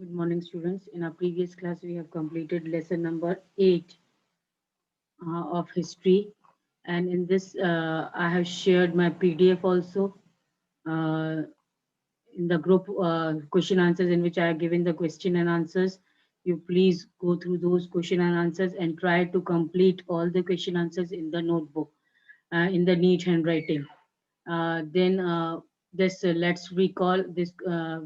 Good morning, students. In our previous class, we have completed lesson number 8 of history. And in this, I have shared my PDF also uh, in the group question answers in which I have given the question and answers. You please go through those question and answers and try to complete all the question answers in the notebook in the neat handwriting. Then this let's recall this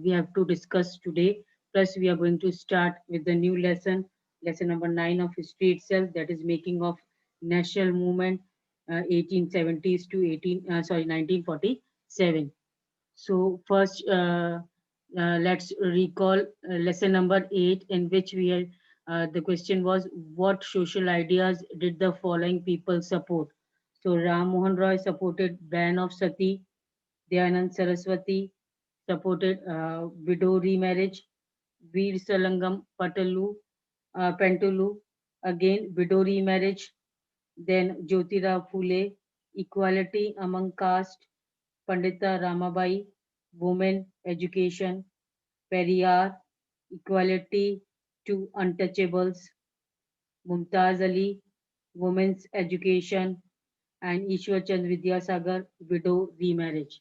we have to discuss today. Plus, we are going to start with the new lesson number 9 of history itself, that is making of national movement 1870s to 1947. So first, let's recall lesson number 8, in which we had the question was, what social ideas did the following people support? So Ram Mohan Roy supported ban of sati. Dayanand Saraswati supported widow remarriage. Veer Salangam Pentulu, again widow remarriage. Then Jyotirao Phule, equality among caste. Pandita Ramabai, women education. Periyar, equality to untouchables. Mumtaz Ali, women's education. And Ishwar Chand Vidyasagar, widow remarriage.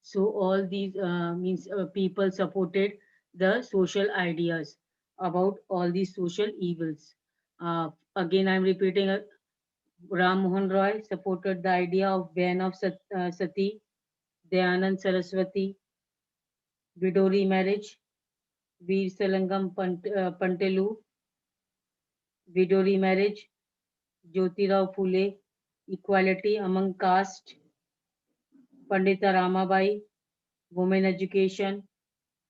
So all these means people supported the social ideas about all these social evils. Again, I'm repeating. Ram Mohan Roy supported the idea of ban of sati. Dayanand Saraswati, widow remarriage. Veer Salangam Pantelu, widow remarriage. Jyotirao Phule, equality among caste. Pandita Ramabai, women education.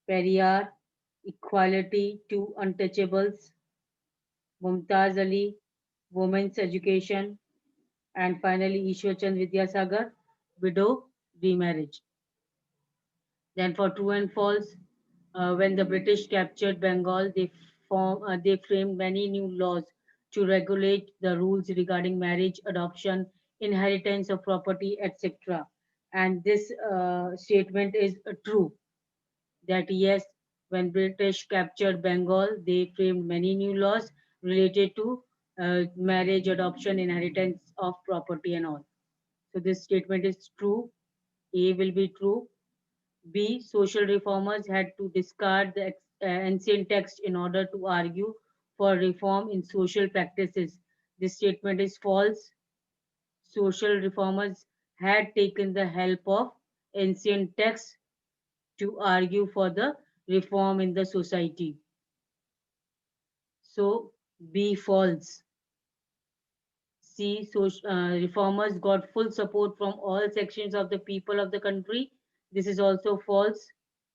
Periyar, equality to untouchables. Mumtaz Ali, women's education. And finally, Ishwar Chand Vidyasagar, widow remarriage. Then for true and false, when the British captured Bengal, they framed many new laws to regulate the rules regarding marriage, adoption, inheritance of property, etc. And this statement is true, that yes, when British captured Bengal, they framed many new laws related to marriage, adoption, inheritance of property, and all. So this statement is true. A will be true. B, social reformers had to discard the ancient text in order to argue for reform in social practices. This statement is false. Social reformers had taken the help of ancient texts to argue for the reform in the society. So B, false. C, reformers got full support from all sections of the people of the country. This is also false,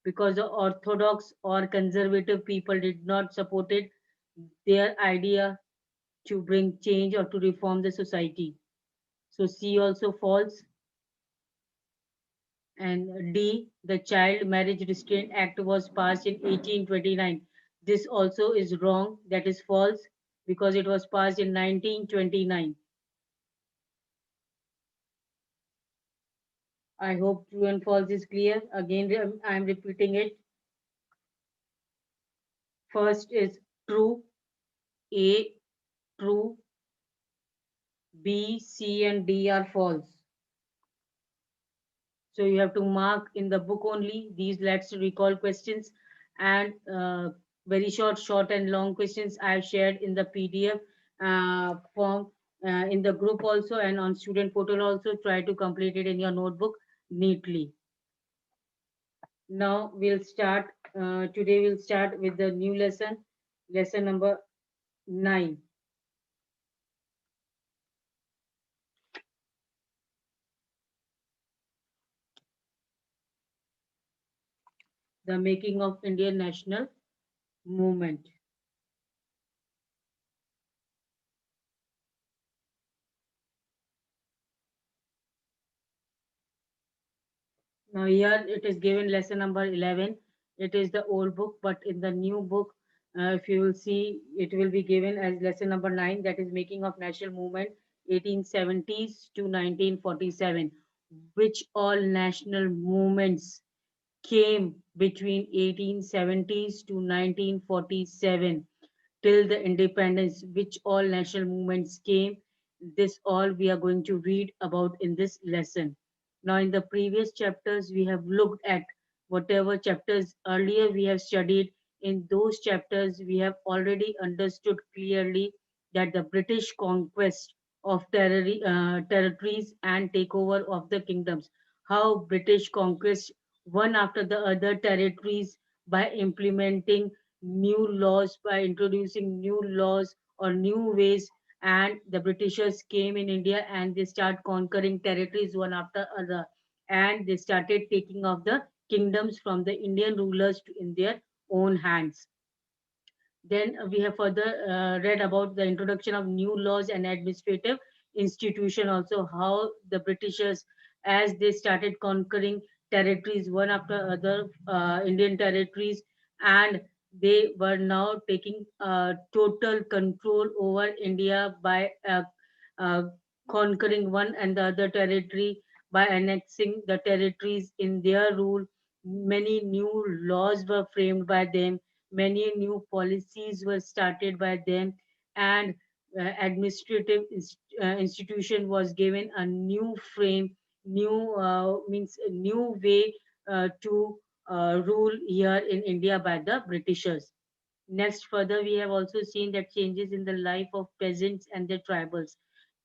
because the orthodox or conservative people did not support it, their idea to bring change or to reform the society. So C also false. And D, the Child Marriage Restraint Act was passed in 1829. This also is wrong, that is false, because it was passed in 1929. I hope true and false is clear. Again, I am repeating it. First is true, A, true, B, C, and D are false. So you have to mark in the book only these let's recall questions, and very short and long questions I have shared in the PDF form in the group also, and on student portal also. Try to complete it in your notebook neatly. Now we'll start. Today we'll start with the new lesson number 9. The making of Indian national movement. Now here it is given lesson number 11. It is the old book, but in the new book, if you will see, it will be given as lesson number 9, that is making of national movement 1870s to 1947. Which all national movements came between 1870s to 1947 till the independence, which all national movements came. This all we are going to read about in this lesson. Now, in the previous chapters, we have looked at whatever chapters earlier we have studied. In those chapters, we have already understood clearly that the British conquest of territories and takeover of the kingdoms, how British conquest one after the other territories by implementing new laws, by introducing new laws or new ways, and the Britishers came in India and they start conquering territories one after other, and they started taking off the kingdoms from the Indian rulers in their own hands. Then we have further read about the introduction of new laws and administrative institution, also how the Britishers, as they started conquering territories one after other, Indian territories, and they were now taking total control over India by uh, conquering one and the other territory, by annexing the territories in their rule. Many new laws were framed by them, many new policies were started by them, and administrative institution was given a new frame, new means a new way to rule here in India by the Britishers. Next, further, we have also seen that changes in the life of peasants and their tribals.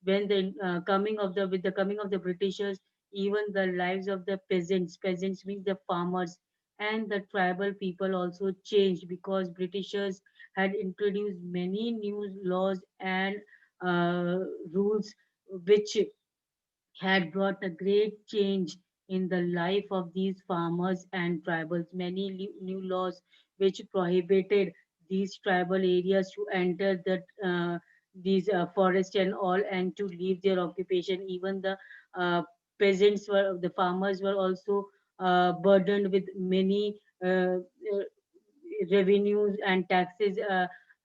When the coming of the with the coming of the Britishers, even the lives of the peasants means the farmers and the tribal people also changed, because Britishers had introduced many new laws and uh, rules which had brought a great change in the life of these farmers and tribals. Many new laws which prohibited these tribal areas to enter these forests and all, and to leave their occupation. Even the the farmers were also burdened with many revenues and taxes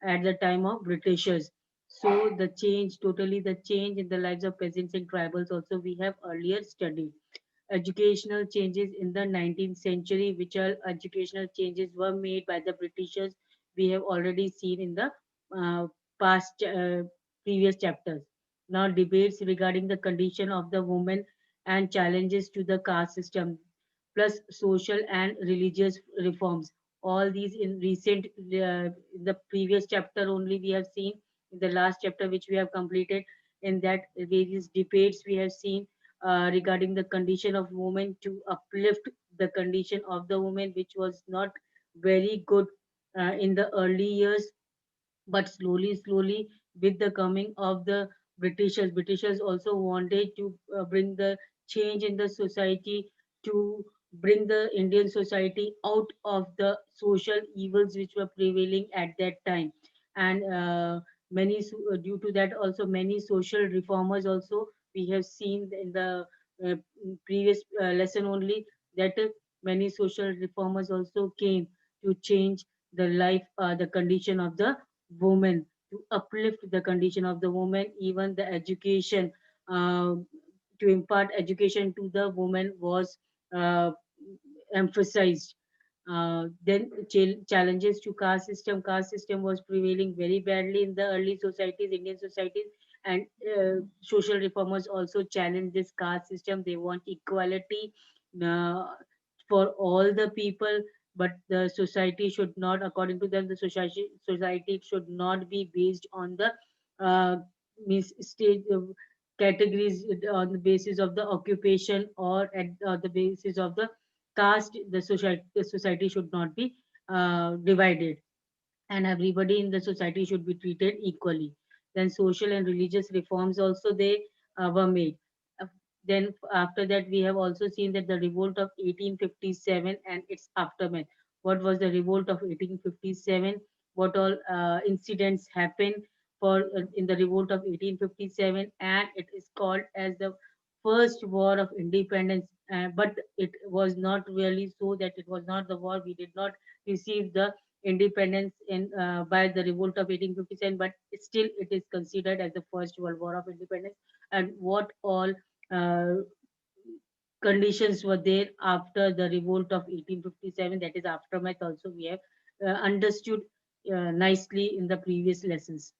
at the time of Britishers. So the change, totally the change in the lives of peasants and tribals also we have earlier studied. Educational changes in the 19th century, which are educational changes were made by the Britishers, we have already seen in the uh, past previous chapters. Now debates regarding the condition of the woman and challenges to the caste system, plus social and religious reforms. All these in recent, in the previous chapter only we have seen, in the last chapter which we have completed, in that various debates we have seen regarding the condition of women, to uplift the condition of the woman, which was not very good in the early years. But slowly, with the coming of the Britishers also wanted to bring the change in the society, to bring the Indian society out of the social evils which were prevailing at that time. And due to that also, many social reformers also we have seen in the uh, previous lesson only, that many social reformers also came to change the life, the condition of the woman, to uplift the condition of the woman. Even the education, uh, to impart education to the woman was uh, emphasized. Then challenges to caste system. Caste system was prevailing very badly in the early societies, Indian societies, and social reformers also challenged this caste system. They want equality uh, for all the people, but the society should not, according to them, the society should not be based on the uh, means stage categories, on the basis of the occupation, or at the basis of the caste. The society should not be divided, and everybody in the society should be treated equally. Then social and religious reforms also they were made. Uh, Then after that, we have also seen that the revolt of 1857 and its aftermath. What was the revolt of 1857? What all incidents happened for in the revolt of 1857? And it is called as the first war of independence. But it was not really so, that it was not the war. We did not receive the independence in by the revolt of 1857, but still it is considered as the first world war of independence. And what all uh, conditions were there after the revolt of 1857, that is aftermath also we have understood nicely in the previous lessons.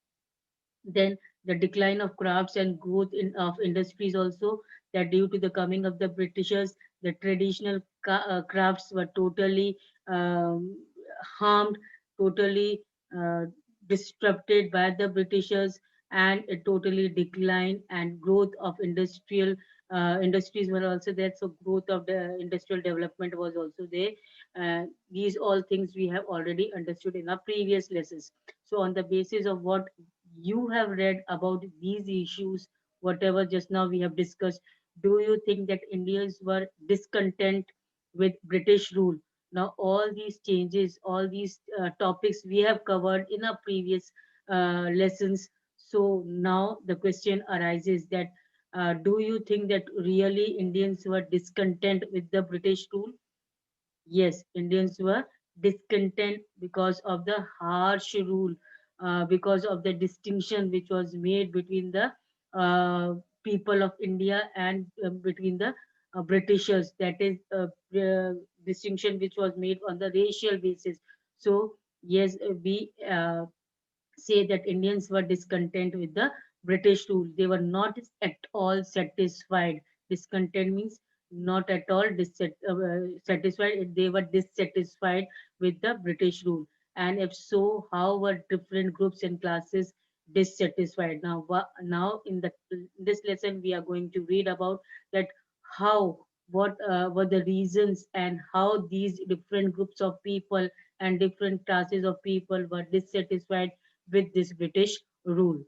Then the decline of crafts and growth of industries also, that due to the coming of the Britishers, the traditional crafts were totally um, harmed, totally uh, disrupted by the Britishers, and it totally declined, and growth of industrial industries were also there. So growth of the industrial development was also there. These all things we have already understood in our previous lessons. So on the basis of what you have read about these issues, whatever just now we have discussed, do you think that Indians were discontent with British rule? Now, all these changes, all these topics we have covered in our previous lessons. So now the question arises that do you think that really Indians were discontent with the British rule? Yes, Indians were discontent because of the harsh rule, because of the distinction which was made between the people of India and between the Britishers. That is distinction which was made on the racial basis. So, yes, we say that Indians were discontent with the British rule. They were not at all satisfied. Discontent means not at all satisfied. They were dissatisfied with the British rule. And if so, how were different groups and classes dissatisfied? Now, now in this lesson, we are going to read about that how what were the reasons and how these different groups of people and different classes of people were dissatisfied with this British rule.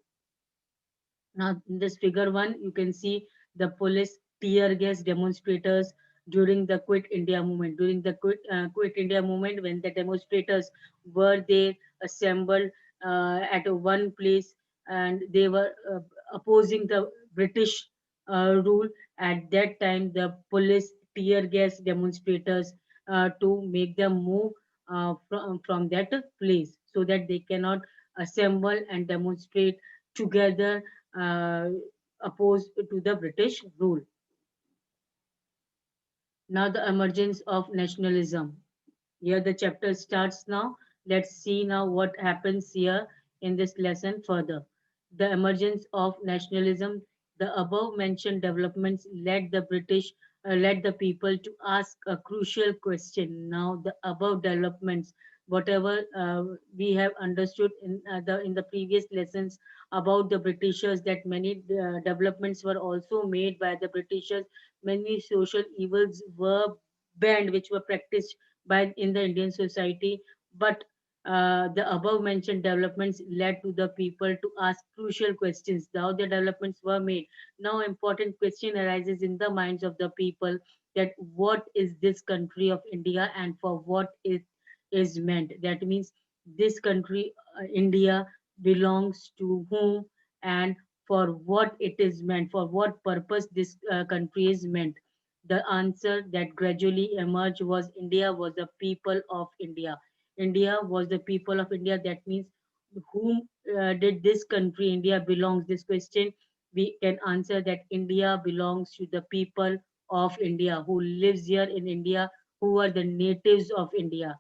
Now, in this figure one, you can see the police tear gas demonstrators during the Quit India movement. During the Quit India movement, when the demonstrators were there assembled at one place, and they were opposing the British rule. At that time, the police tear gas demonstrators to make them move from that place so that they cannot assemble and demonstrate together uh, opposed to the British rule. Now, the emergence of nationalism. Here, the chapter starts now. Let's see now what happens here in this lesson further. The emergence of nationalism. The above mentioned developments led the people to ask a crucial question. Now, the above developments, whatever we have understood in the previous lessons about the Britishers, that many developments were also made by the Britishers. Many social evils were banned, which were practiced by in the Indian society. But the above mentioned developments led to the people to ask crucial questions. How the developments were made. Now, important question arises in the minds of the people, that what is this country of India and for what it is meant. That means this country, India, belongs to whom and for what it is meant, for what purpose this country is meant. The answer that gradually emerged was India was the people of India. India was the people of India. That means whom did this country India belongs? This question we can answer that India belongs to the people of India who lives here in India, who are the natives of India.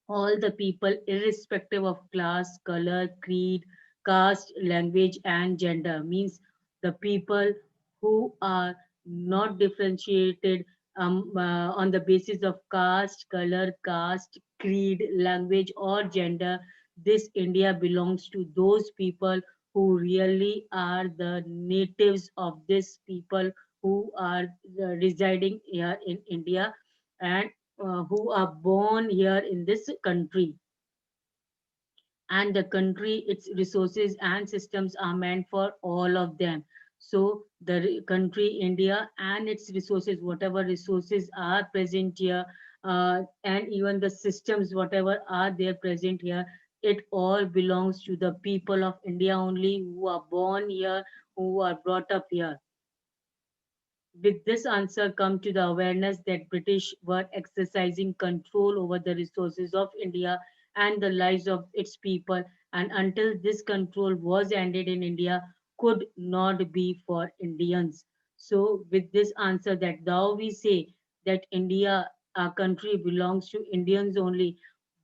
All the people, irrespective of class, color, creed, caste, language, and gender, means the people who are not differentiated on the basis of caste, color, caste, creed, language, or gender. This India belongs to those people who really are the natives of this people who are residing here in India, and who are born here in this country. And the country, its resources and systems are meant for all of them. So the country India and its resources, whatever resources are present here, and even the systems whatever are there present here, it all belongs to the people of India only, who are born here, who are brought up here. With this answer come to the awareness that British were exercising control over the resources of India and the lives of its people, and until this control was ended in India, could not be for Indians. So with this answer that thou we say that India, our country belongs to Indians only,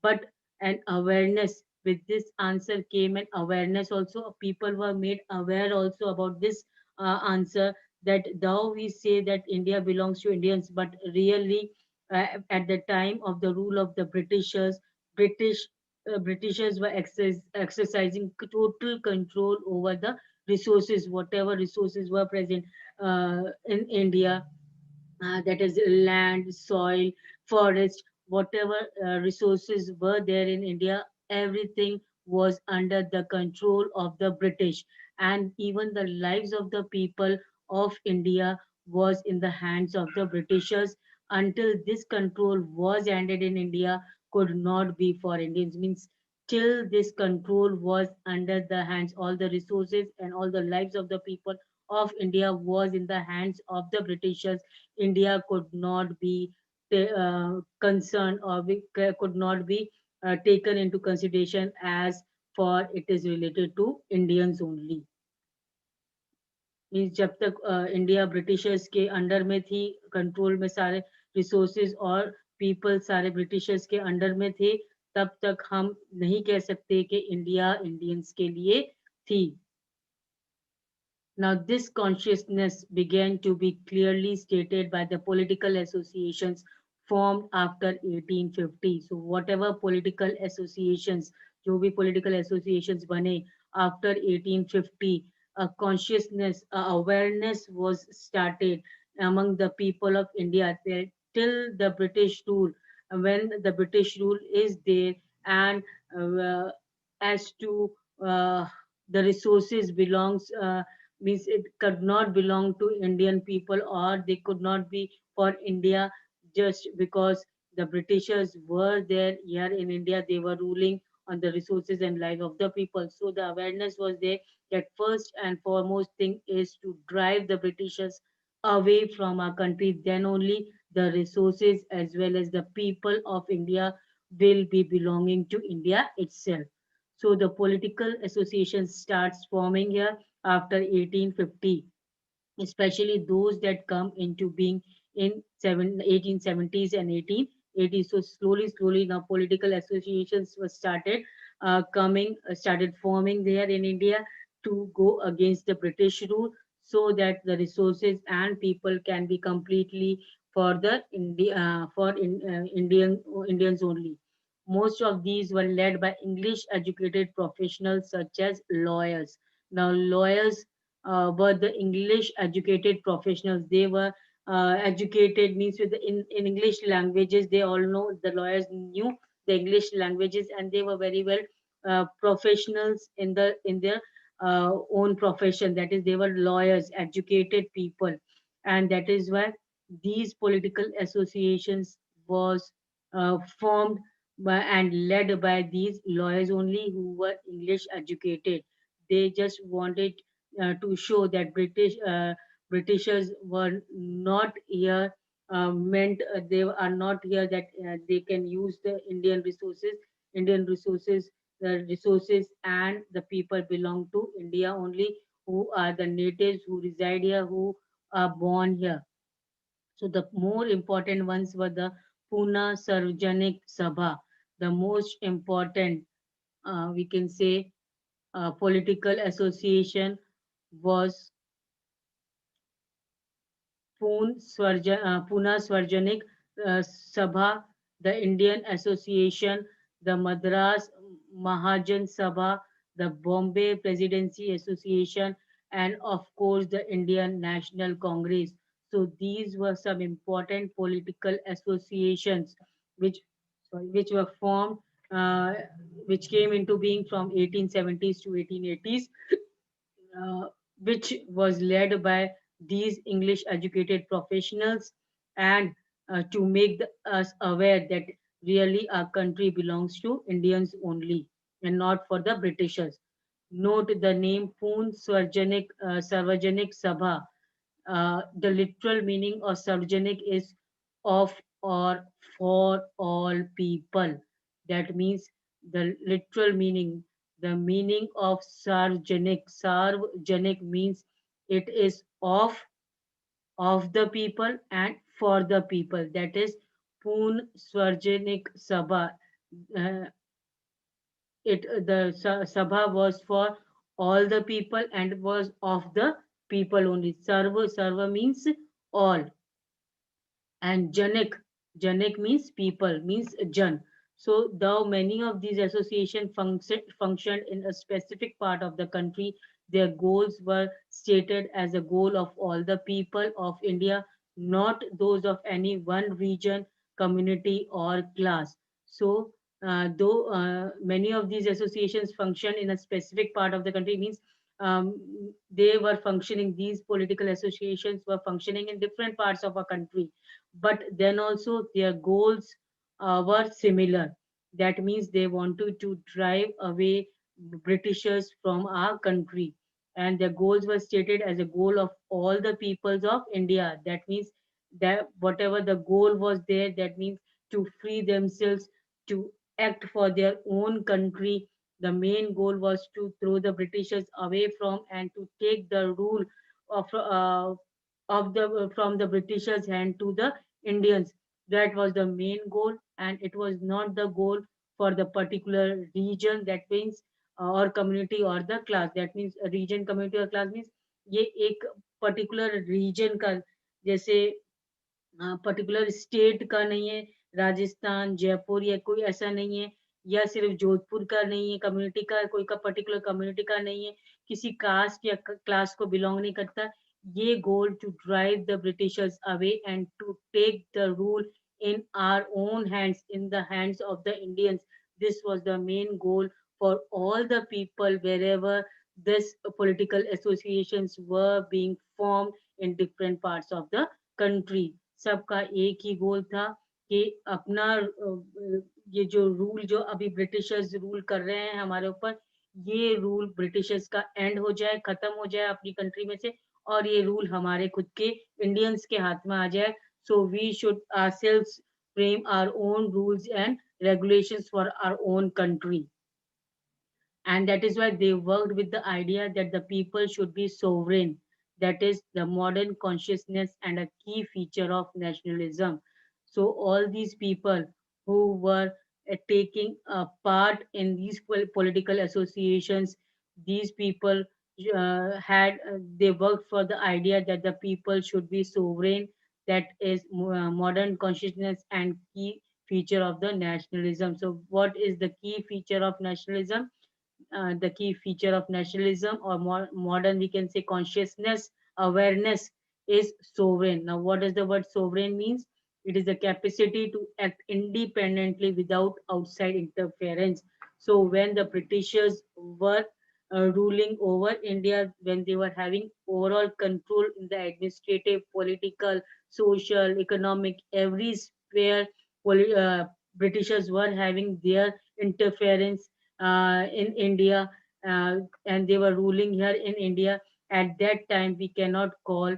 but an awareness with this answer came an awareness also. People were made aware also about this answer that thou we say that India belongs to Indians, but really at the time of the rule of the Britishers, British Britishers were exercising total control over the resources, whatever resources were present in India, that is land, soil, forest, whatever resources were there in India, everything was under the control of the British. And even the lives of the people of India was in the hands of the Britishers until this control was ended in India, could not be for Indians. Means till this control was under the hands, all the resources and all the lives of the people of India was in the hands of the Britishers. India could not be concerned or could not be taken into consideration as for it is related to Indians only. Means जब तक India Britishers के under में थी, control में सारे resources और people सारे Britishers के अंडर में थे, तब तक हम नहीं कह सकते कि इंडिया इंडियंस के लिए थी. Now, this consciousness began to be clearly stated by the political associations formed after 1850. So, whatever political associations, जो भी political associations बने after 1850, a consciousness, a awareness was started among the people of India till the British rule. When the British rule is there, and uh, as to uh, the resources belongs. Means it could not belong to Indian people or they could not be for India just because the Britishers were there here in India. They were ruling on the resources and life of the people. So the awareness was there that first and foremost thing is to drive the Britishers away from our country. Then only the resources as well as the people of India will be belonging to India itself. So the political association starts forming here after 1850, especially those that come into being in 1870s and 1880s. So slowly now political associations were started started forming there in India to go against the British rule so that the resources and people can be completely for the Indians only. Most of these were led by English educated professionals such as lawyers. Now, lawyers were the English educated professionals. They were educated means in English languages. They all know the lawyers knew the English languages and they were very well professionals in their own profession. That is, they were lawyers, educated people, and that is why these political associations was formed and led by these lawyers only who were English educated. They just wanted to show that Britishers were not here meant they are not here that they can use the Indian resources, the resources and the people belong to India only, who are the natives who reside here, who are born here. So the more important ones were the Pune Sarvajanik Sabha, the most important, we can say, political association was Pune Swarjanik Sabha, the Indian Association, the Madras Mahajan Sabha, the Bombay Presidency Association, and of course the Indian National Congress. So these were some important political associations which which were formed, uh, which came into being from 1870s to 1880s, uh, which was led by these English educated professionals and to make us aware that really our country belongs to Indians only and not for the Britishers. Note the name Poon Sarvajanik Sabha. The literal meaning of Sarvajanik is of or for all people. That means the literal meaning, the meaning of Sarvajanik. Sarvajanik means it is of of the people and for the people. That is Poon Swarjanik Sabha. Uh, Sabha was for all the people and was of the people only. Sarva means all, and Janik means people, means Jan. So though many of these associations functioned in a specific part of the country, their goals were stated as a goal of all the people of India, not those of any one region, community, or class. So though many of these associations function in a specific part of the country, means they were functioning, these political associations were functioning in different parts of our country, but then also their goals were similar. That means they wanted to drive away Britishers from our country, and their goals were stated as a goal of all the peoples of India. That means that whatever the goal was there, that means to free themselves, to act for their own country. The main goal was to throw the Britishers away from and to take the rule of the from the Britishers' hand to the Indians. That was the main goal, and it was not the goal for the particular region. That means or community or the class. That means a region, community or class means ये एक particular region का, जैसे particular state का नहीं है, राजस्थान जयपुर या कोई ऐसा नहीं है, या सिर्फ जोधपुर का नहीं है कम्युनिटी का, कोई का पर्टिकुलर कम्युनिटी का नहीं है, किसी कास्ट या क्लास को बिलोंग नहीं करता. ये goal to drive the britishers away and to take the rule in our own hands, in the hands of the Indians. This was the main goal for all the people wherever this political associations were being formed in different parts of the country. सबका एक ही गोल था कि अपना ये जो rule जो अभी Britishers rule कर रहे हैं हमारे ऊपर, ये रूल ब्रिटिशर्स का एंड हो जाए, खत्म हो जाए अपनी कंट्री में से, और ये रूल हमारे खुद के इंडियंस के हाथ में आ जाए. So we should ourselves frame our own rules and regulations for our own country. And that is why they worked with the idea that the people should be sovereign. That is the modern consciousness and a key feature of nationalism. So all these people who were taking a part in these political associations, these people they worked for the idea that the people should be sovereign. That is modern consciousness and key feature of the nationalism. So what is the key feature of nationalism? The key feature of nationalism, or modern we can say consciousness, awareness, is sovereign. Now what does the word sovereign means? It is the capacity to act independently without outside interference. So when the Britishers were ruling over India, when they were having overall control in the administrative, political, social, economic, every sphere, Britishers were having their interference in India, and they were ruling here in India. At that time, we cannot call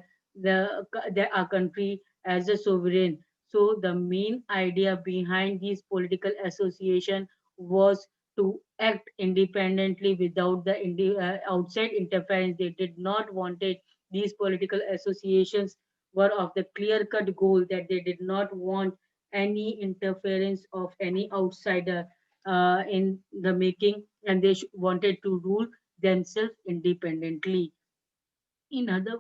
our country as a sovereign. So the main idea behind these political association was to act independently without the outside interference. They did not wanted, these political associations were of the clear-cut goal that they did not want any interference of any outsider in the making, and they wanted to rule themselves independently. In other,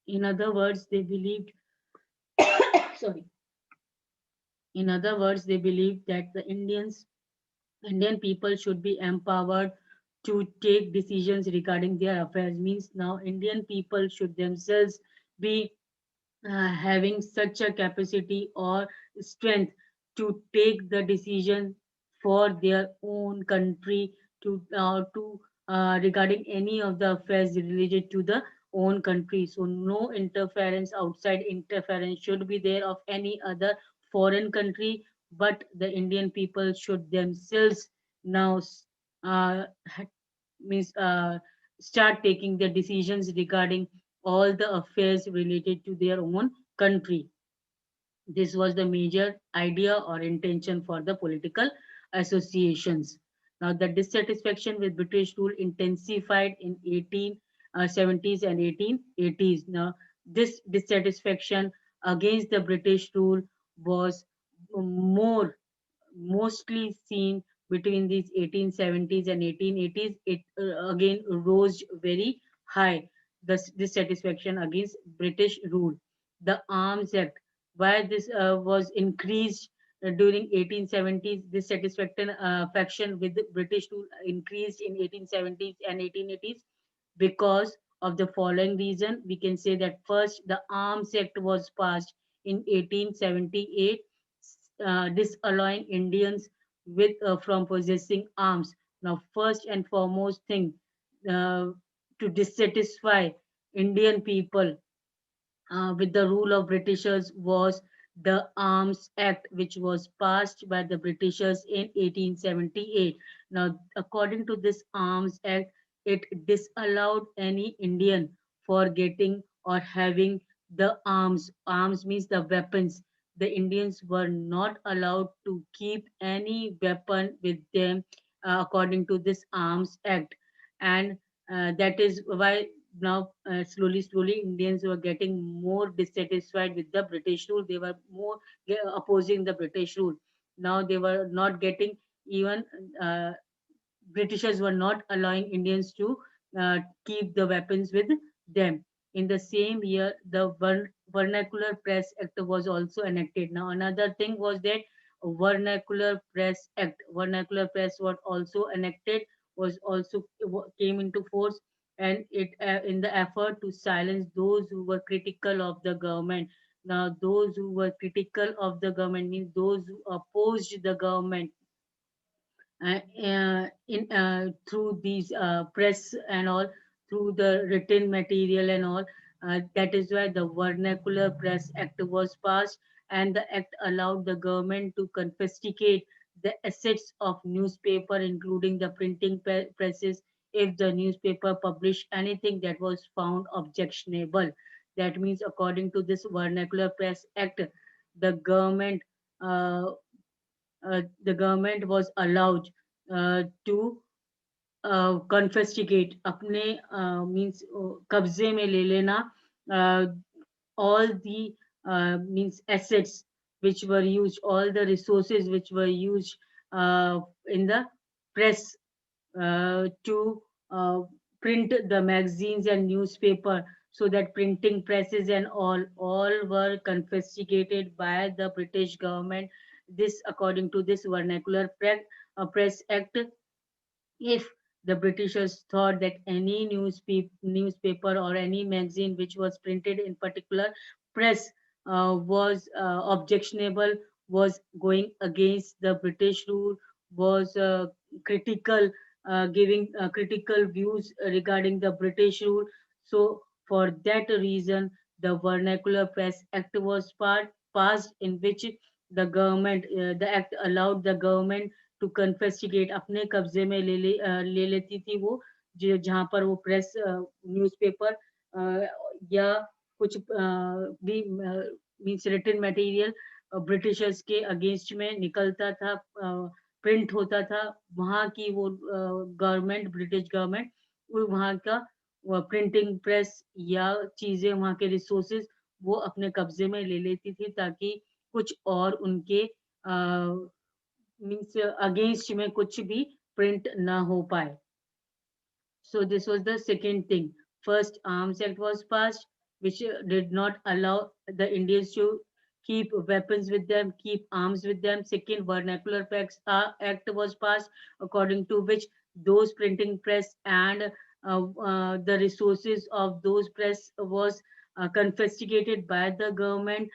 in other words, they believed, sorry, in other words, they believed that the Indian people should be empowered to take decisions regarding their affairs. Means now Indian people should themselves be having such a capacity or strength to take the decision for their own country, to regarding any of the affairs related to the own country. So no interference, outside interference should be there of any other foreign country, but the Indian people should themselves now uh, means start taking the decisions regarding all the affairs related to their own country. This was the major idea or intention for the political associations. Now, the dissatisfaction with British rule intensified in 1870s and 1880s. Now, this dissatisfaction against the British rule was more mostly seen between these 1870s and 1880s. It again rose very high, the dissatisfaction against British rule. The Arms Act, why this was increased during 1870s, dissatisfaction faction with the British rule increased in 1870s and 1880s because of the following reason. We can say that first, the Arms Act was passed in 1878, disallowing Indians with from possessing arms. Now, first and foremost thing, uh, to dissatisfy Indian people with the rule of Britishers was the Arms Act, which was passed by the Britishers in 1878. Now, according to this Arms Act, it disallowed any Indian for getting or having the arms. Arms means the weapons. The Indians were not allowed to keep any weapon with them according to this Arms Act. And that is why now slowly Indians were getting more dissatisfied with the British rule. They were more opposing the British rule. Now they were not getting even uh, Britishers were not allowing Indians to keep the weapons with them. In the same year, the Vernacular Press Act was also enacted. Now, another thing was that Vernacular Press Act, Vernacular Press was also enacted, was also came into force, and it in the effort to silence those who were critical of the government. Now, those who were critical of the government means those who opposed the government in through these press and all, through the written material and all. That is why the Vernacular Press Act was passed, and the act allowed the government to confiscate the assets of newspaper, including the printing presses, if the newspaper published anything that was found objectionable. That means, according to this Vernacular Press Act, the government uh, the government was allowed to confiscate अपने means कब्जे में ले लेना uh, all the means assets which were used, all the resources which were used in the press to print the magazines and newspaper, so that printing presses and all were confiscated by the British government. This according to this Vernacular Press Act. If the Britishers thought that any newspaper or any magazine which was printed in particular press was objectionable, was going against the British rule, was critical, giving critical views regarding the British rule. So, for that reason, the Vernacular Press Act was passed, in which the act allowed the government to confiscate अपने कब्जे में ले लेती थी वो, जो जहाँ पर वो प्रेस न्यूज़पेपर या कुछ भी मीन्स रिटन मटेरियल ब्रिटिशर्स के अगेंस्ट में निकलता था, प्रिंट होता था, वहाँ की वो गवर्नमेंट, ब्रिटिश गवर्नमेंट वहाँ का प्रिंटिंग प्रेस या चीजें, वहाँ के रिसोर्सेज वो अपने कब्जे में ले लेती थी, ताकि कुछ और उनके मीन्स अगेंस्ट में कुछ भी प्रिंट ना हो पाए. So this was the second thing. First, Arms Act was passed, which did not allow the Indians to keep weapons with them, keep arms with them. Second, Vernacular Act was passed, according to which those printing press and the resources of those press was confiscated by the government,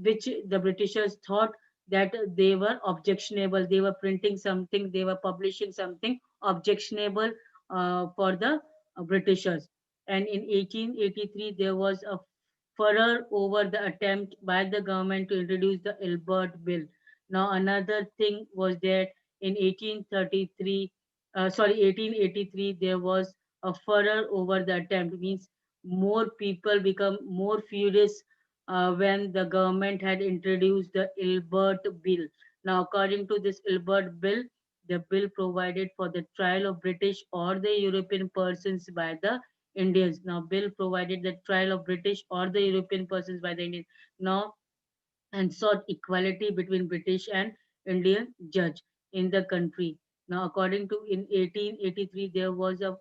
which the Britishers thought that they were objectionable. They were printing something, they were publishing something objectionable for the Britishers. And in 1883, there was a furor over the attempt by the government to introduce the Ilbert Bill. Now, another thing was that in 1883, there was a furor over the attempt. Means more people become more furious when the government had introduced the Ilbert Bill. Now, according to this Ilbert Bill, the bill provided for the trial of British or the European persons by the Indians. Now, bill provided the trial of British or the European persons by the Indians. Now, and sought equality between British and Indian judge in the country. Now, according to in 1883, there was a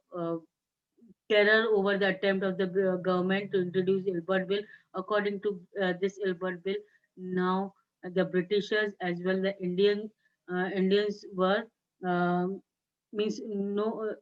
terror over the attempt of the government to introduce Ilbert Bill. According to this Ilbert Bill, now the Britishers as well the Indians were um, means no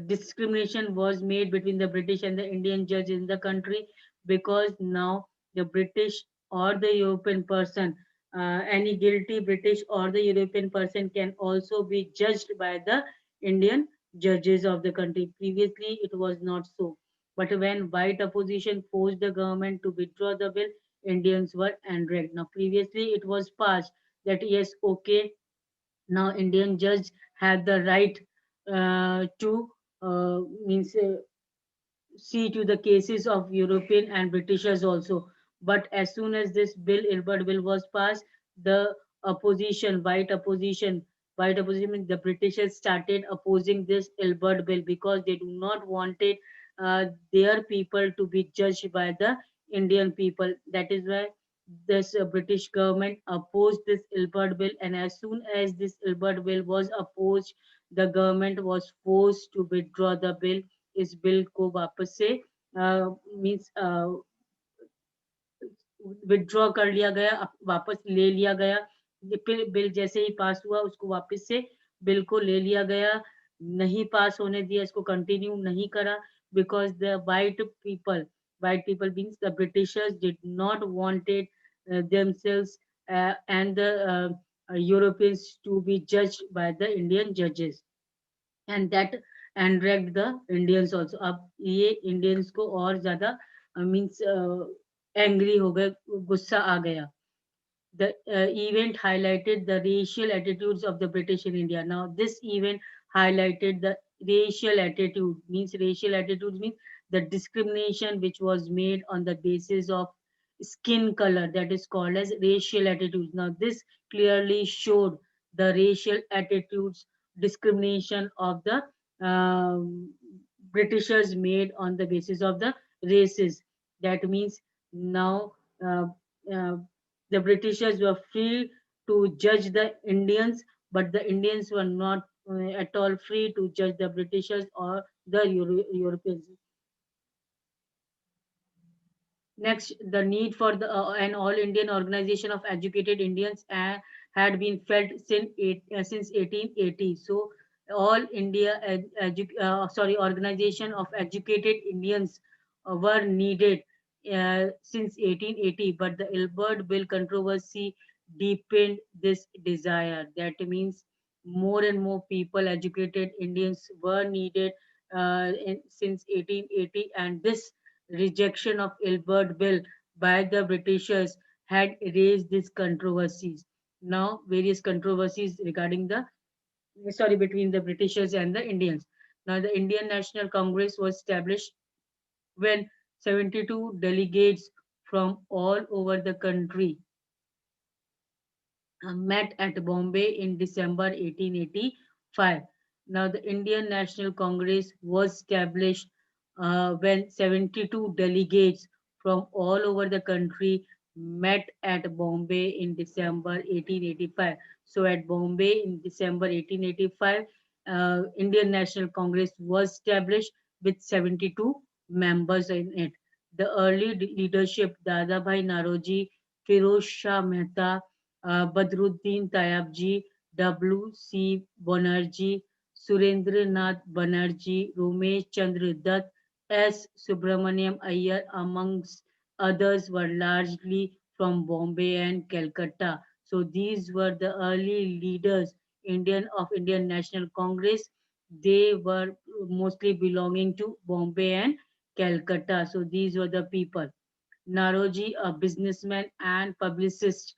discrimination was made between the British and the Indian judge in the country, because now the British or the European person, any guilty British or the European person can also be judged by the Indian judges of the country. Previously, it was not so. But when white opposition forced the government to withdraw the bill, Indians were enraged. Now, previously, it was passed that yes, okay, now Indian judge had the right to means see to the cases of European and Britishers also. But as soon as this bill, Ilbert Bill, was passed, the white opposition means the Britishers started opposing this Ilbert Bill because they do not wanted their people to be judged by the Indian people. That is why this British government opposed this Ilbert Bill, and as soon as this Ilbert Bill was opposed, the government was forced to withdraw the bill. इस bill को वापस से means withdraw कर लिया गया, वापस ले लिया गया। फिर बिल जैसे ही पास हुआ उसको वापस से बिल को ले लिया गया, नहीं पास होने दिया, इसको कंटिन्यू नहीं करा, because the white people means the Britishers did not wanted themselves and the Europeans to be judged by the Indian judges, and that enraged the Indians also. अब ये Indians को और ज़्यादा means angry हो गए, गुस्सा आ गया. The event highlighted the racial attitudes of the British in India. Now, this event highlighted the racial attitudes means the discrimination which was made on the basis of skin color, that is called as racial attitudes. Now, this clearly showed the racial attitudes discrimination of the um, Britishers made on the basis of the races. That means now uh, uh, the Britishers were free to judge the Indians, but the Indians were not at all free to judge the Britishers or the Europeans. Next, the need for an all-Indian organization of educated Indians had been felt since 1880. So, all India organization of educated Indians were needed since 1880. But the Ilbert Bill controversy deepened this desire. That means more and more people, educated Indians, were needed since 1880, and this rejection of Ilbert Bill by the Britishers had raised these controversies. Now, various controversies regarding the between the Britishers and the Indians. Now, the Indian National Congress was established when 72 delegates from all over the country met at Bombay in December 1885. Now, the Indian National Congress was established when 72 delegates from all over the country met at Bombay in December 1885. So, at Bombay in December 1885, Indian National Congress was established with 72 members in it. The early leadership, Dadabhai Naroji, Firoz Shah Mehta, Badruddin Tayabji, W.C. Banerjee, Surendranath Banerjee, Ramesh Chandra Dutt, S. Subramaniam Iyer, amongst others, were largely from Bombay and Calcutta. So these were the early leaders of Indian National Congress. They were mostly belonging to Bombay and Calcutta. So these were the people. Naroji, a businessman and publicist,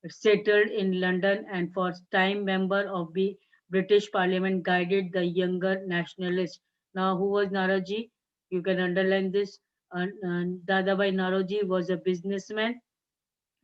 settled in London and for time member of the British Parliament, guided the younger nationalists. Now, who was Naraji? You can underline this. Dadabhai Naroji was a businessman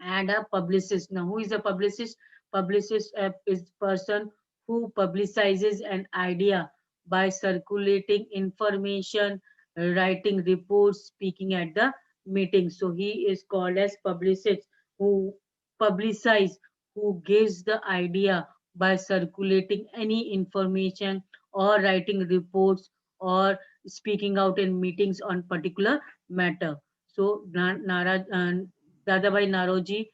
and a publicist. Now, who is a publicist? Publicist is person who publicizes an idea by circulating information writing reports, speaking at the meetings. So he is called as publicist, who publicize, who gives the idea by circulating any information or writing reports or speaking out in meetings on particular matter. So Dadabhai Naroji,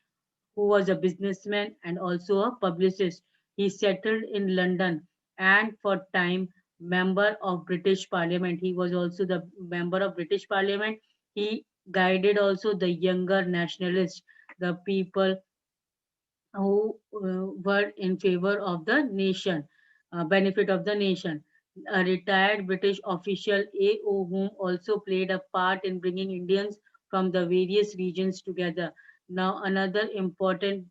who was a businessman and also a publicist. He settled in London and for time member of British Parliament. He was also the member of British Parliament. He guided also the younger nationalists, the people who were in favor of the nation, benefit of the nation. A retired British official, A.O. Hume, also played a part in bringing Indians from the various regions together. Now, another important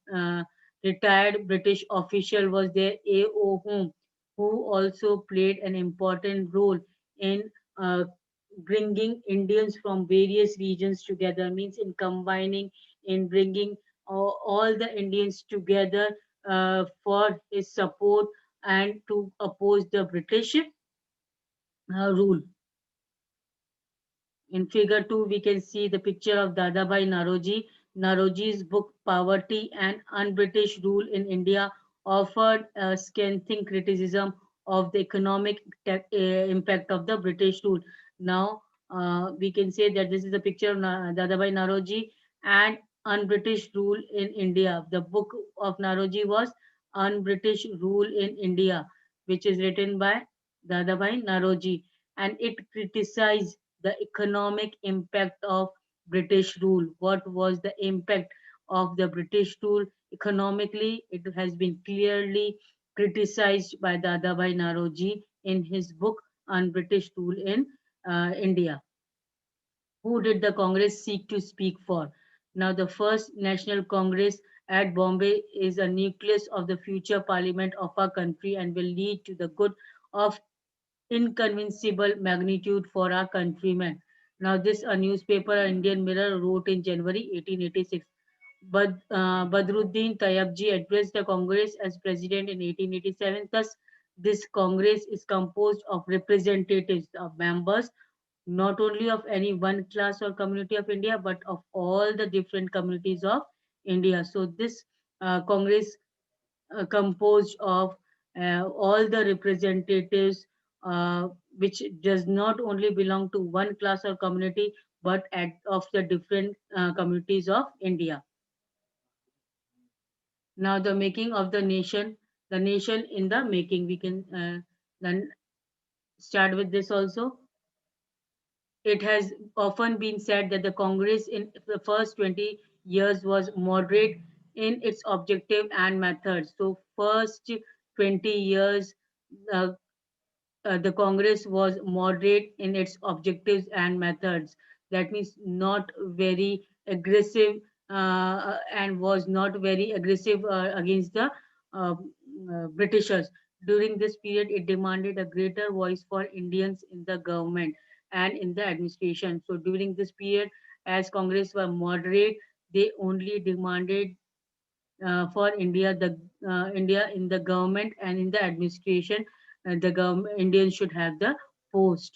retired British official was there, A.O. Hume, who also played an important role in uh, bringing Indians from various regions together, means in combining, in bringing all the Indians together for his support and to oppose the British rule. In figure 2, we can see the picture of Dadabhai Naroji. Naroji's book Poverty and Un-British Rule in India offered a scathing criticism of the economic impact of the British rule. Now, we can say that this is a picture of Dadabhai Naroji and Un-British Rule in India. The book of Naroji was Un-British Rule in India, which is written by Dadabhai Naroji, and it criticized the economic impact of British rule. What was the impact of the British rule economically? It has been clearly criticized by Dadabhai Naroji in his book on British rule in India. Who did the Congress seek to speak for? Now, the first National Congress at Bombay is a nucleus of the future parliament of our country and will lead to the good of inconceivable magnitude for our countrymen. Now, this a newspaper, Indian Mirror, wrote in January 1886. Badruddin Tayyabji addressed the Congress as president in 1887. Thus, this Congress is composed of representatives, of members, not only of any one class or community of India, but of all the different communities of India. So, this Congress composed of all the representatives which does not only belong to one class or community but of the different communities of India. Now the making of the nation in the making, we can then start with this also. It has often been said that the Congress in the first 20 years was moderate in its objective and methods. So first 20 years, uh, the Congress was moderate in its objectives and methods. That means not very aggressive and was not very aggressive against the uh, Britishers. During this period, it demanded a greater voice for Indians in the government and in the administration. So during this period, as Congress were moderate, they only demanded for India, the India in the government and in the administration, the government Indians should have the post.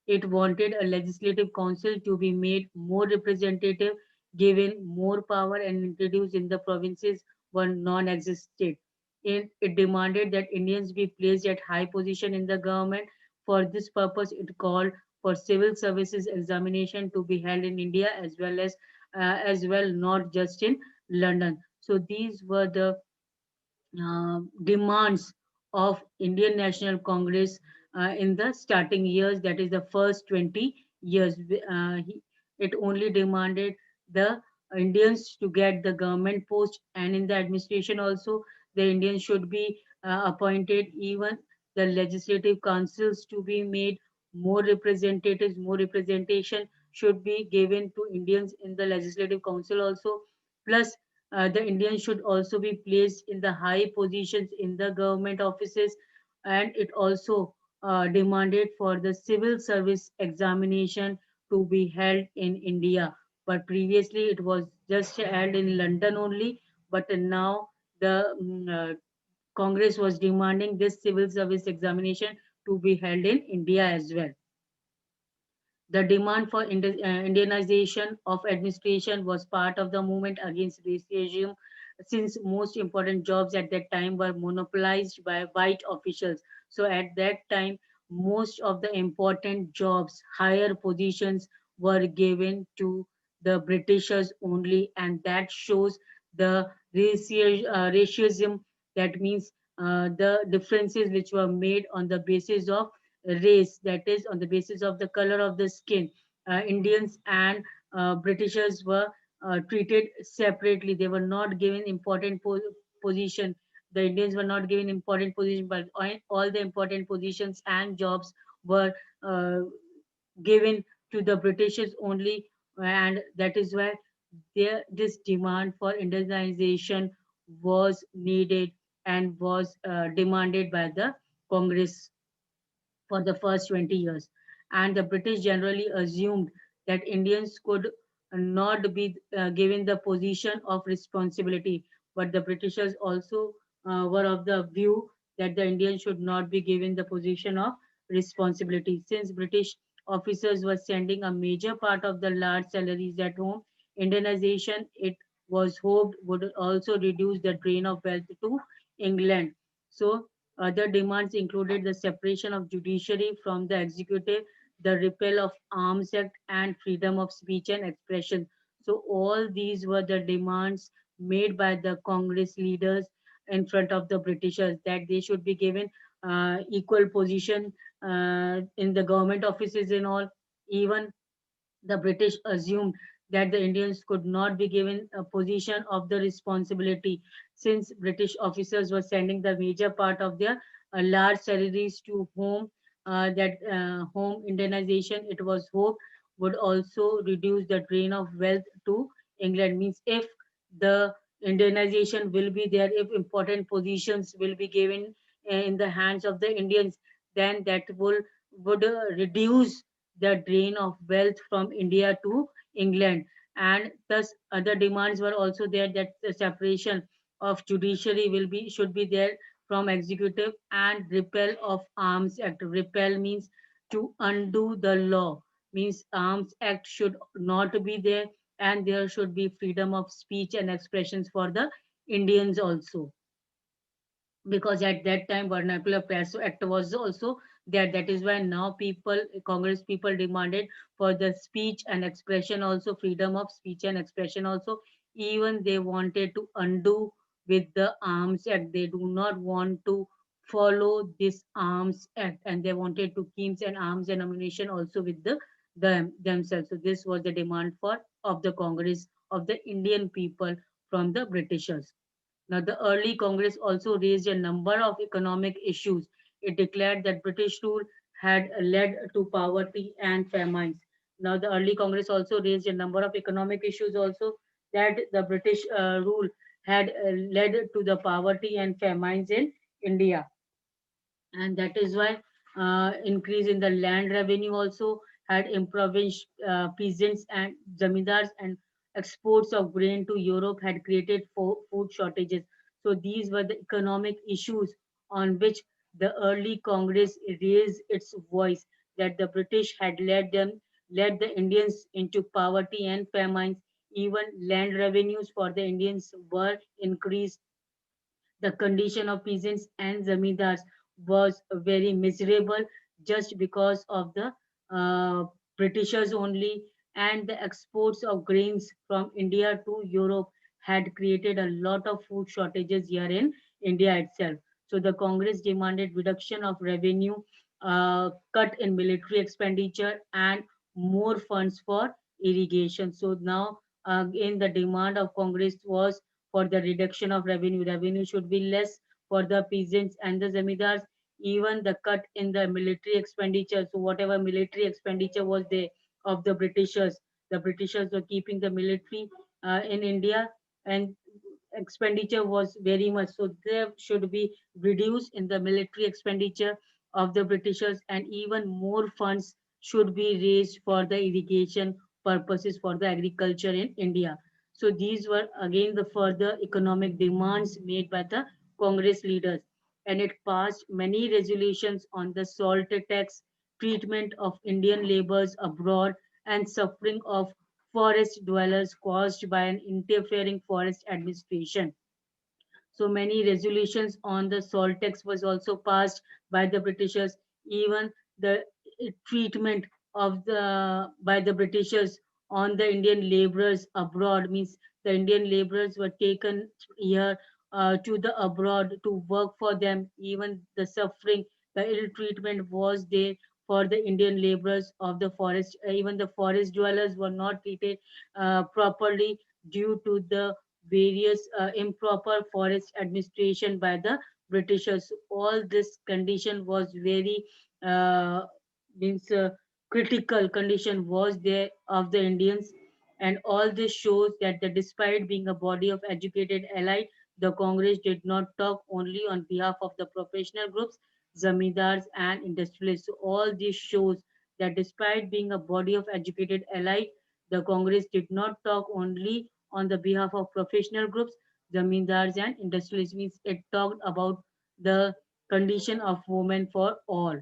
It wanted a legislative council to be made more representative, given more power, and introduced in the provinces were non-existent. It demanded that Indians be placed at high position in the government. For this purpose, it called for civil services examination to be held in India as well, not just in London. So these were the demands of Indian National Congress in the starting years, that is the first 20 years. It only demanded the Indians to get the government post, and in the administration also, the Indians should be appointed, even the legislative councils to be made more representatives, more representation should be given to Indians in the legislative council also. Plus, the Indians should also be placed in the high positions in the government offices, and it also demanded for the civil service examination to be held in India. But previously it was just held in London only, but now the Congress was demanding this civil service examination to be held in India as well. The demand for Indianization of administration was part of the movement against racism, since most important jobs at that time were monopolized by white officials. So at that time, most of the important jobs, higher positions were given to the Britishers only, and that shows the racism. That means the differences which were made on the basis of race, that is on the basis of the color of the skin. Indians and Britishers were treated separately. They were not given important position. The Indians were not given important position, but all the important positions and jobs were uh, given to the Britishers only, and that is why this demand for Indianization was needed and was demanded by the Congress for the first 20 years. And the British generally assumed that Indians could not be given the position of responsibility. But the Britishers also were of the view that the Indians should not be given the position of responsibility. Since British officers were sending a major part of the large salaries at home, Indianization, it was hoped, would also reduce the drain of wealth to England. So other demands included the separation of judiciary from the executive, the repeal of Arms Act, and freedom of speech and expression. So all these were the demands made by the Congress leaders in front of the Britishers, that they should be given equal position in the government offices and all. Even the British assumed that the Indians could not be given a position of the responsibility, since British officers were sending the major part of their large salaries to home. That home Indianization, it was hoped, would also reduce the drain of wealth to England. Means if the Indianization will be there, if important positions will be given in the hands of the Indians, then that will would reduce the drain of wealth from India to England. And thus other demands were also there, that the separation of judiciary will be should be there from executive, and repeal of Arms Act. Repeal means to undo the law, means Arms Act should not be there, and there should be freedom of speech and expressions for the Indians also, because at that time vernacular press act was also there. That is why now people, Congress people, demanded for the speech and expression also, freedom of speech and expression also. Even they wanted to undo with the Arms Act. They do not want to follow this Arms Act, and they wanted to keep an arms and ammunition also with themselves. So this was the demand for of the Congress of the Indian people from the Britishers. Now, the early Congress also raised a number of economic issues. It declared that British rule had led to poverty and famines. Now, the early Congress also raised a number of economic issues also, that the British rule had led to the poverty and famines in India, and that is why increase in the land revenue also had impoverished peasants and zamindars, and exports of grain to Europe had created food shortages. So these were the economic issues on which the early Congress raised its voice, that the British had led the Indians into poverty and famines. Even land revenues for the Indians were increased. The condition of peasants and zamindars was very miserable, just because of the Britishers only, and the exports of grains from India to Europe had created a lot of food shortages here in India itself. So the Congress demanded reduction of revenue, cut in military expenditure, and more funds for irrigation. So now again the demand of Congress was for the reduction of revenue. Revenue should be less for the peasants and the zamindars. Even the cut in the military expenditure. So whatever military expenditure was there of the Britishers were keeping the military in India, and expenditure was very much. So there should be reduced in the military expenditure of the Britishers, and even more funds should be raised for the irrigation purposes for the agriculture in India. So these were again the further economic demands made by the Congress leaders, and it passed many resolutions on the salt tax, treatment of Indian laborers abroad, and suffering of forest dwellers caused by an interfering forest administration. So many resolutions on the salt tax was also passed by the Britishers. Even the treatment of the by the Britishers on the Indian laborers abroad means the Indian laborers were taken here to the abroad to work for them. Even the suffering, the ill treatment was there for the Indian laborers of the forest. Even the forest dwellers were not treated properly due to the various improper forest administration by the Britishers. All this condition was very uh, means critical condition was there of the Indians, and all this shows that despite being a body of educated elite, the Congress did not talk only on behalf of the professional groups, zamindars and industrialists. So all this shows that despite being a body of educated elite, the Congress did not talk only on the behalf of professional groups, zamindars and industrialists. Means it talked about the condition of women for all.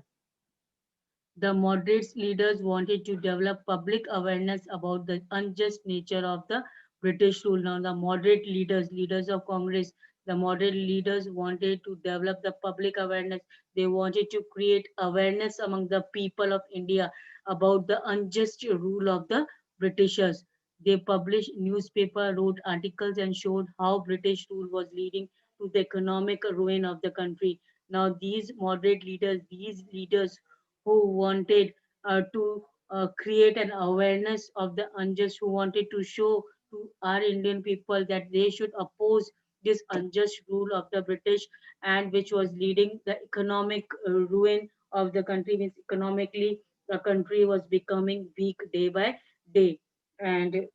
The moderates leaders wanted to develop public awareness about the unjust nature of the British rule. Now, the moderate leaders, leaders of Congress, the moderate leaders wanted to develop the public awareness. They wanted to create awareness among the people of India about the unjust rule of the Britishers. They published newspaper, wrote articles, and showed how British rule was leading to the economic ruin of the country. Now, these leaders who wanted to create an awareness of the unjust, who wanted to show to our Indian people that they should oppose this unjust rule of the British, and which was leading the economic ruin of the country. Means economically, the country was becoming weak day by day, and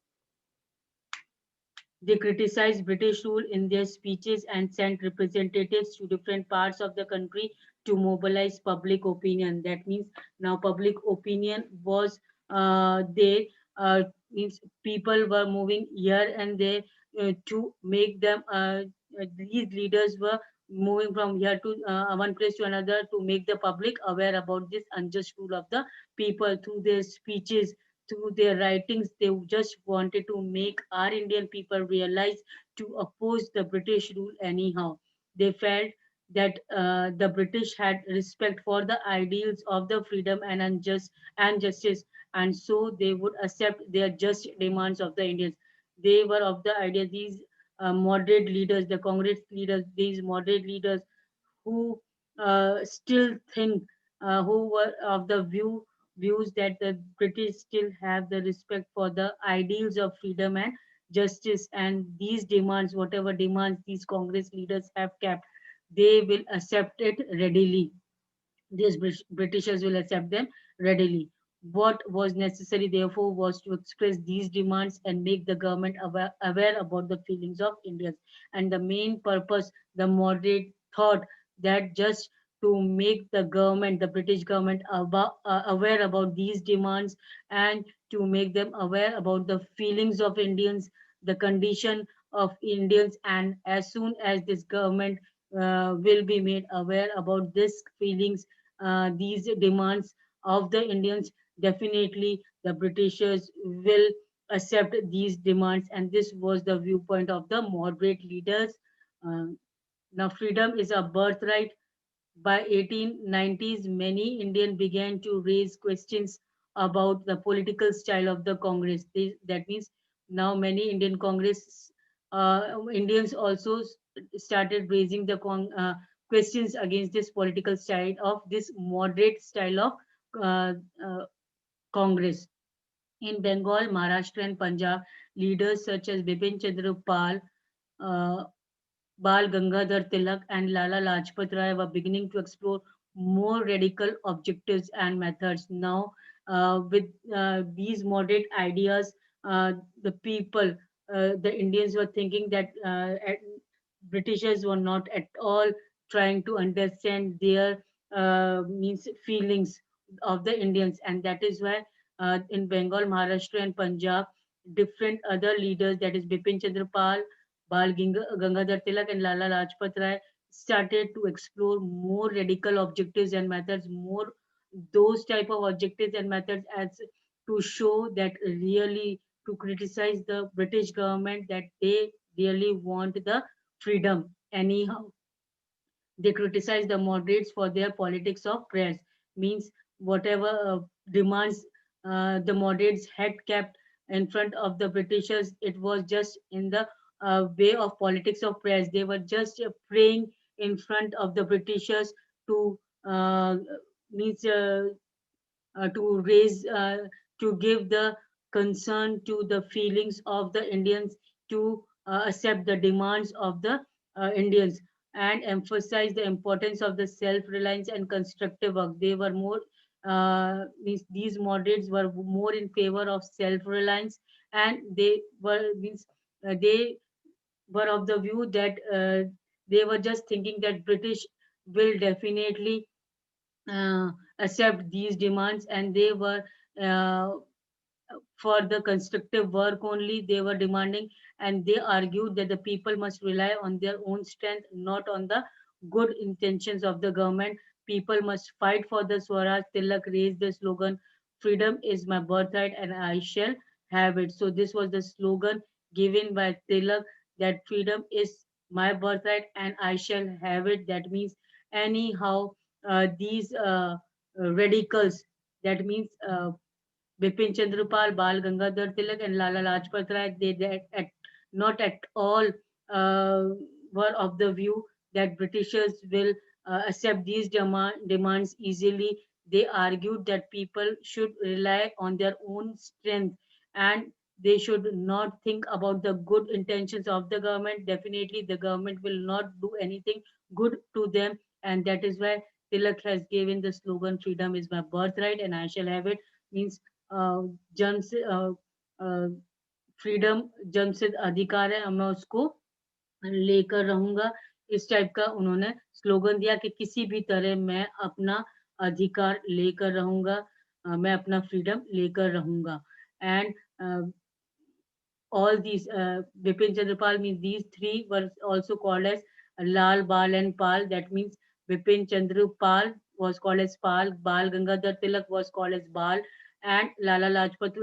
they criticized British rule in their speeches and sent representatives to different parts of the country to mobilize public opinion. That means now public opinion was there. Means people were moving here and there to make them. These leaders were moving from here to one place to another to make the public aware about this unjust rule of the people through their speeches, through their writings. They just wanted to make our Indian people realize to oppose the British rule anyhow. They felt that the British had respect for the ideals of the freedom and justice, and so they would accept their just demands of the Indians. They were of the idea, these moderate leaders, the Congress leaders, these moderate leaders who still think, who were of the views that the British still have the respect for the ideals of freedom and justice, and these demands, whatever demands these Congress leaders have kept, they will accept it readily. These Britishers will accept them readily. What was necessary, therefore, was to express these demands and make the government aware about the feelings of Indians. And the main purpose, the moderate thought that just to make the government, the British government, aware about these demands and to make them aware about the feelings of Indians, the condition of Indians, and as soon as this government will be made aware about these feelings, these demands of the Indians, definitely the Britishers will accept these demands. And this was the viewpoint of the moderate leaders. Uh, Now, freedom is a birthright. By 1890s, many Indians began to raise questions about the political style of the Congress. That means now many Indian Congress Indians also started raising the questions against this political style of this moderate style of uh, uh, Congress. In Bengal, Maharashtra, and Punjab, leaders such as Bipin Chandra Pal, uh, Bal Gangadhar Tilak, and Lala Lajpat Rai were beginning to explore more radical objectives and methods. Now, with these moderate ideas, the people, the Indians were thinking that Britishers were not at all trying to understand their means feelings of the Indians, and that is why in Bengal, Maharashtra, and Punjab, different other leaders, that is Bipin Chandra Pal, Gangadhar Tilak, and Lala Lajpat Rai, started to explore more radical objectives and methods, more those type of objectives and methods as to show that really to criticize the British government that they really want the freedom anyhow. They criticize the moderates for their politics of prayers, means whatever demands the moderates had kept in front of the Britishers, it was just in the way of politics of prayers. They were just praying in front of the Britishers to uh, means to raise to give the concern to the feelings of the Indians to accept the demands of the Indians and emphasize the importance of the self-reliance and constructive work. They were more these moderates were more in favor of self-reliance, and they were means they were of the view that they were just thinking that British will definitely uh, accept these demands, and they were uh, for the constructive work only they were demanding, and they argued that the people must rely on their own strength, not on the good intentions of the government. People must fight for the Swaraj. Tilak raised the slogan, freedom is my birthright and I shall have it. So this was the slogan given by Tilak, that freedom is my birthright and I shall have it. That means anyhow these radicals, that means Bipin Chandra Bal Gangadhar Tilak, and Lala Lajpat Rai, not at all uh, were of the view that Britishers will accept these demands easily. They argued that people should rely on their own strength, and they should not think about the good intentions of the government. Definitely, the government will not do anything good to them, and that is why Tilak has given the slogan, "Freedom is my birthright, and I shall have it." Means जन्म से freedom जन्म से अधिकार है, मैं उसको लेकर रहूंगा। इस टाइप का उन्होंने स्लोगन दिया कि किसी भी तरह मैं अपना अधिकार लेकर रहूंगा, मैं अपना फ्रीडम लेकर रहूंगा। And all these Bipin Chandrapal means these three were also called as Lal, Bal, and Pal. That means Bipin Chandrapal was called as Pal, Bal Gangadhar Tilak was called as Bal, and Lala Lajpat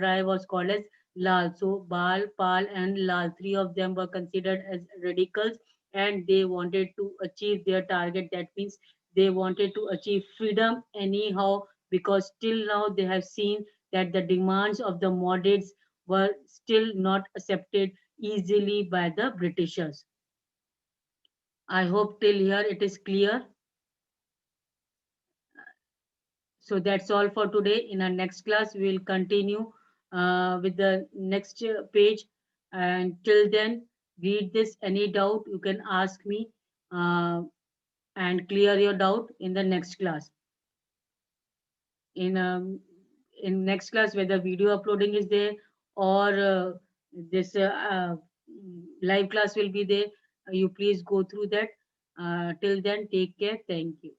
Rai was called as Lal. So Bal, Pal, and Lal, three of them were considered as radicals, and they wanted to achieve their target. That means they wanted to achieve freedom anyhow, because till now they have seen that the demands of the moderates were still not accepted easily by the Britishers. I hope till here it is clear. So that's all for today. In our next class, we will continue with the next page. And till then, read this. Any doubt, you can ask me and clear your doubt in the next class. In next class, whether video uploading is there or this live class will be there, you please go through that. Till then, take care. Thank you.